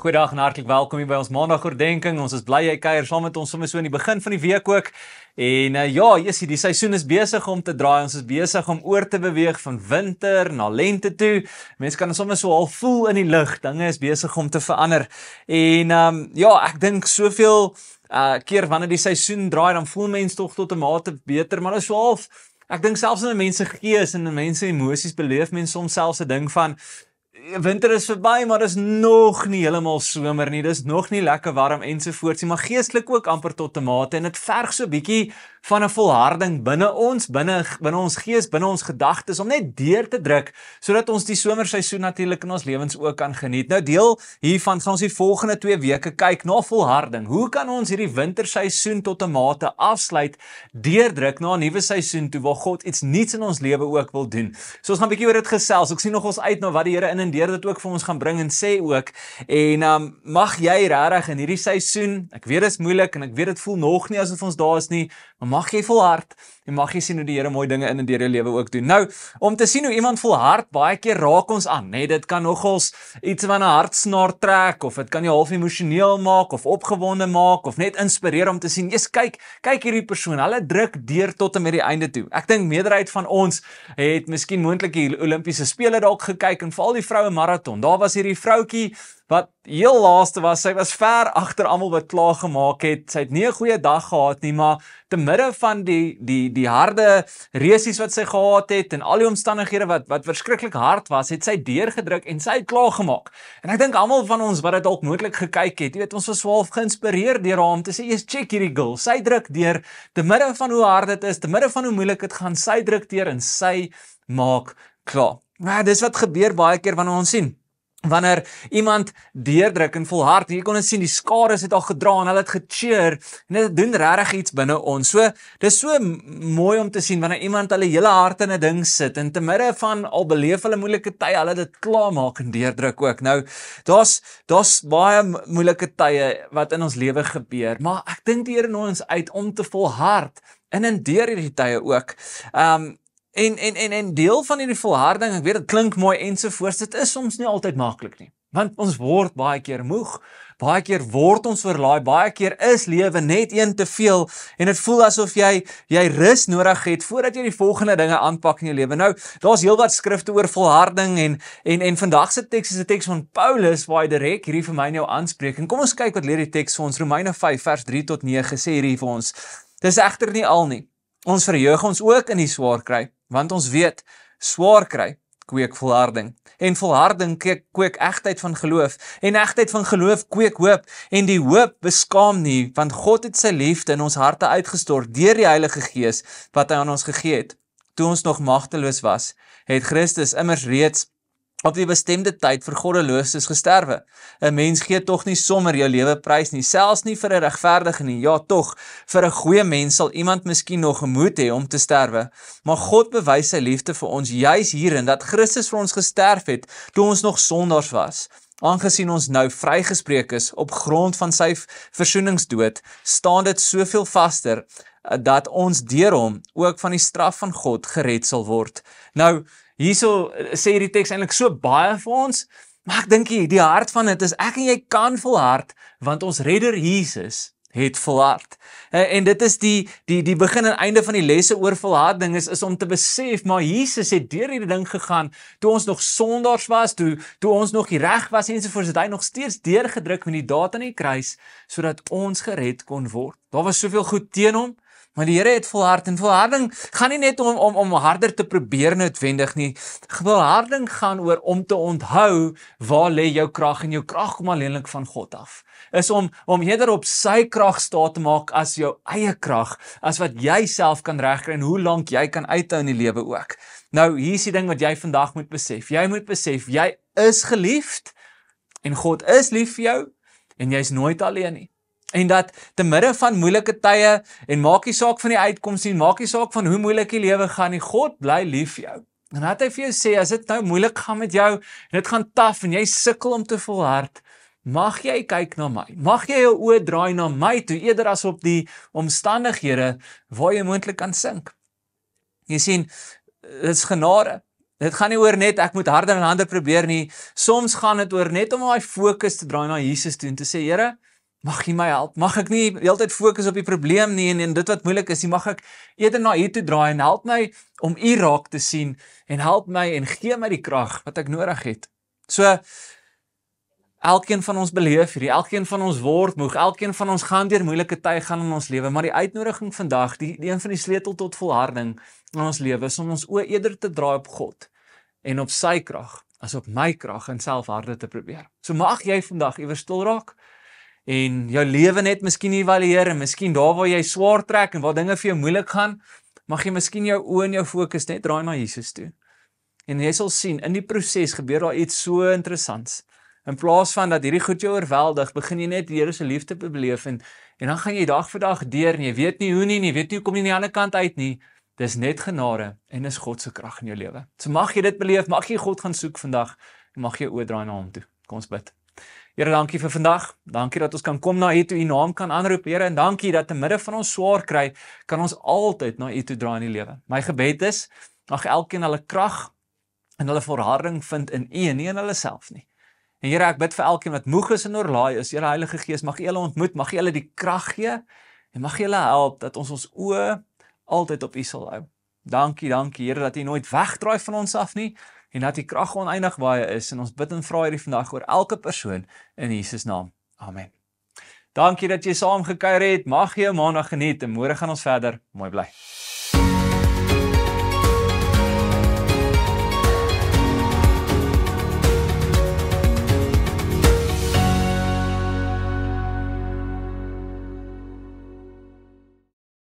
Goeiedag en hartlik welkom hier by ons maandagoordenkings. Ons is bly jy kuier saam met ons sommer so in die begin van die week ook. En die seisoen is besig om te draai. Ons is besig om oor te beweeg van winter na lente toe. Mense kan sommer so al voel in die lug. Dinge is besig om te verander. En ek dink soveel keer wanneer die seisoen draai, dan voel mense tog tot 'n mate beter, maar dit is so half. Ek dink selfs in 'n mens se gees en in mense emosies beleef mense soms selfs 'n ding van winter is verby, maar dis nog nie heeltemal somer nie, dis nog nie lekker warm ensovoorts nie, maar geestelik ook amper tot 'n mate, en dit verg so 'n bietjie van 'n volharding binne ons gees, binne ons gedagtes, om net deur te druk, sodat ons die somerseisoen natuurlik in ons lewens ook kan geniet. Nou deel hiervan gaan ons die volgende 2 weke kyk na volharding. Hoe kan ons hierdie winterseisoen tot 'n mate afsluit, deurdruk na 'n nuwe seisoen toe, waar God iets nuuts in ons lewe ook wil doen. So ons gaan 'n bietjie oor dit gesels. Ek sien nog ons uit na wat die Here in en deur dit ook vir ons gaan bring en sê ook. En mag jy regtig in hierdie seisoen, ek weet dit is moeilik en ek weet dit voel nog nie asof ons daar is nie, maar mag jy volhard en mag jy sien hoe die Here mooi dinge in en deur jou lewe ook doen. Nou, om te sien hoe iemand volhard, baie keer raak ons aan, nee, dit kan nogals iets van 'n hartsnaar trek, of dit kan jou half emosioneel maak, of opgewonde maak, of net inspireer om te sien, kyk hierdie persoon, hulle druk deur tot en met die einde toe. Ek dink meerderheid van ons het miskien moontlik die Olimpiese spele dalk gekyk, en veral die vroue marathon. Daar was hierdie vroutjie wat heel laaste was, sy was ver agter almal wat klaar gemaak het, sy het nie 'n goeie dag gehad nie, maar te midde van die harde resies wat sy gehad het, en al die omstandighede wat verskriklik hard was, het sy deurgedruk en sy het klaar gemaak. En ek dink almal van ons wat dit dalk moontlik gekyk het, jy weet, ons was swaalf geïnspireer deur haar om te sê, check hierdie girl, sy druk deur, te midde van hoe hard dit is, te midde van hoe moeilik dit gaan, sy druk deur en sy maak klaar. Maar dis wat gebeur baie keer wanneer ons sien, wanneer iemand deurdruk en volhard, jy kon dit sien, die skare het al gedra en hulle het gecheer, en dit doen regtig iets binne ons. So, dis so mooi om te sien, wanneer iemand hulle hele hart in 'n ding sit, en te midde van al beleef hulle moeilike tye, hulle dit klaar maak en deurdruk ook. Nou, daar's baie moeilike tye wat in ons lewe gebeur, maar ek dink die Here nooi ons uit om te volhard, en deur hierdie tye ook. En deel van hierdie volharding, ek weet dit klink mooi ensovoorts, dit is soms nie altyd maklik nie, want ons word baie keer moeg, baie keer word ons oorlaai, baie keer is lewe net een te veel, en dit voel asof jy rus nodig het, voordat jy die volgende dinge aanpak in jou lewe. Nou, daar's heelwat skrifte oor volharding, en vandag se teks is 'n teks van Paulus, waar hy direk hierdie vir my en jou aanspreek, en kom ons kyk wat leer die teks vir ons. Romeine 5 vers 3 tot 9 sê hierdie vir ons, dis egter nie al nie, ons verheug ons ook in die swaar kry, want ons weet, swaar kry kweek volharding, en volharding kweek egtheid van geloof, en egtheid van geloof kweek hoop, en die hoop beskaam nie, want God het sy liefde in ons harte uitgestort, deur die Heilige Gees, wat hy aan ons gegee het. Toe ons nog magteloos was, het Christus immers reeds op die bestemde tyd vir goddeloses gesterwe. 'n Mens gee tog nie sommer jou lewe prys nie, selfs nie vir 'n regverdige nie. Ja, tog, vir 'n goeie mens sal iemand miskien nog moed hê om te sterwe. Maar God bewys sy liefde vir ons juis hierin, dat Christus vir ons gesterf het, toe ons nog sondaars was. Aangesien ons nou vrygespreek is op grond van sy versoeningsdood, staan dit soveel vaster, dat ons deur hom ook van die straf van God gered sal word. Nou, hierso sê hierdie teks eintlik so baie vir ons, maar ek dink die hart van dit is, ek en jy kan volhard, want ons redder Jesus het volhard. En dit is die begin en einde van die lesse oor volharding is om te besef, maar Jesus het deur hierdie ding gegaan, toe ons nog sondaars was, toe ons nog nie reg was, ensovoorts, het hy nog steeds deurgedruk met die daad aan die kruis, sodat ons gered kon word. Daar was soveel goed teen hom, maar die Here het volhard, en volharding gaan nie net om harder te probeer noodwendig nie. Volharding gaan oor om te onthou, waar lê jou krag, en jou krag kom alleenlik van God af. Is om eerder op sy krag staat te maak as jou eie krag, as wat jy self kan regkry, en hoe lank jy kan uithou in die lewe ook. Nou, hier is die ding wat jy vandag moet besef. Jy moet besef, jy is geliefd, en God is lief vir jou, en jy is nooit alleen nie. En dat te midde van moeilike tye, en maak nie saak van die uitkoms nie, maak nie saak van hoe moeilik die lewe gaan nie, God bly lief vir jou. En dat hy vir jou sê, as dit nou moeilik gaan met jou, en dit gaan taaf, en jy sukkel om te volhard, mag jy kyk na my, mag jy jou oë draai na my toe, eerder as op die omstandighede, waar jy moontlik kan sink. Jy sien, dit is genade, Dit gaan nie oor net, ek moet harder en harder probeer nie. Soms gaan dit oor net om my fokus te draai na Jesus toe en te sê, Here, mag U my help? Mag ek nie die hele tyd fokus op die probleem nie en dit wat moeilik is nie, mag ek eerder na U toe draai en help my om U raak te sien en help my en gee my die krag wat ek nodig het. So, elkeen van ons beleef hierdie, elkeen van ons word moeg, elkeen van ons gaan deur moeilike tye gaan in ons lewe, maar die uitnodiging vandag, die een van die sleutel tot volharding in ons lewe, is om ons oë eerder te draai op God en op sy krag, as op my krag en self harder te probeer. So mag jy vandag iewers stil raak en jou lewe net miskien evalueer en miskien daar waar jy swaar trek en waar dinge vir jou moeilik gaan, mag jy miskien jou oë en jou fokus net draai na Jesus toe. En jy sal sien, in die proses gebeur daar iets so interessants. In plaas van dat hierdie goed jou oorweldig, begin jy net die Here se liefde beleef en dan gaan jy dag vir dag deur en jy weet nie hoe nie, jy weet nie hoe kom jy aan die ander kant uit nie. Dis net genade en dis God se krag in jou lewe. So mag jy dit beleef, mag jy God gaan soek vandag en mag jy oor draai na hom toe. Kom ons bid. Here, dankie vir vandag. Dankie dat ons kan kom na U toe, U naam kan aanroep, Here, en dankie dat te midde van ons swaar kry, kan ons altyd na U toe draai in die lewe. My gebed is, mag elkeen hulle krag en hulle volharding vind in U en nie in hulle self nie. En Here, ek bid vir elkeen wat moeg is en oorlaai is, Here Heilige Gees, mag U hulle ontmoet, mag U hulle die krag gee en mag U hulle help dat ons oë altyd op U sal hou. Dankie, Here, dat U nooit wegdraai van ons af nie en dat U krag oneindig baie is en ons bid en vra hierdie vandag oor elke persoon in Jesus naam. Amen. Dankie dat jy saam gekuier het. Mag jy 'n maandag geniet en môre gaan ons verder. Mooi bly.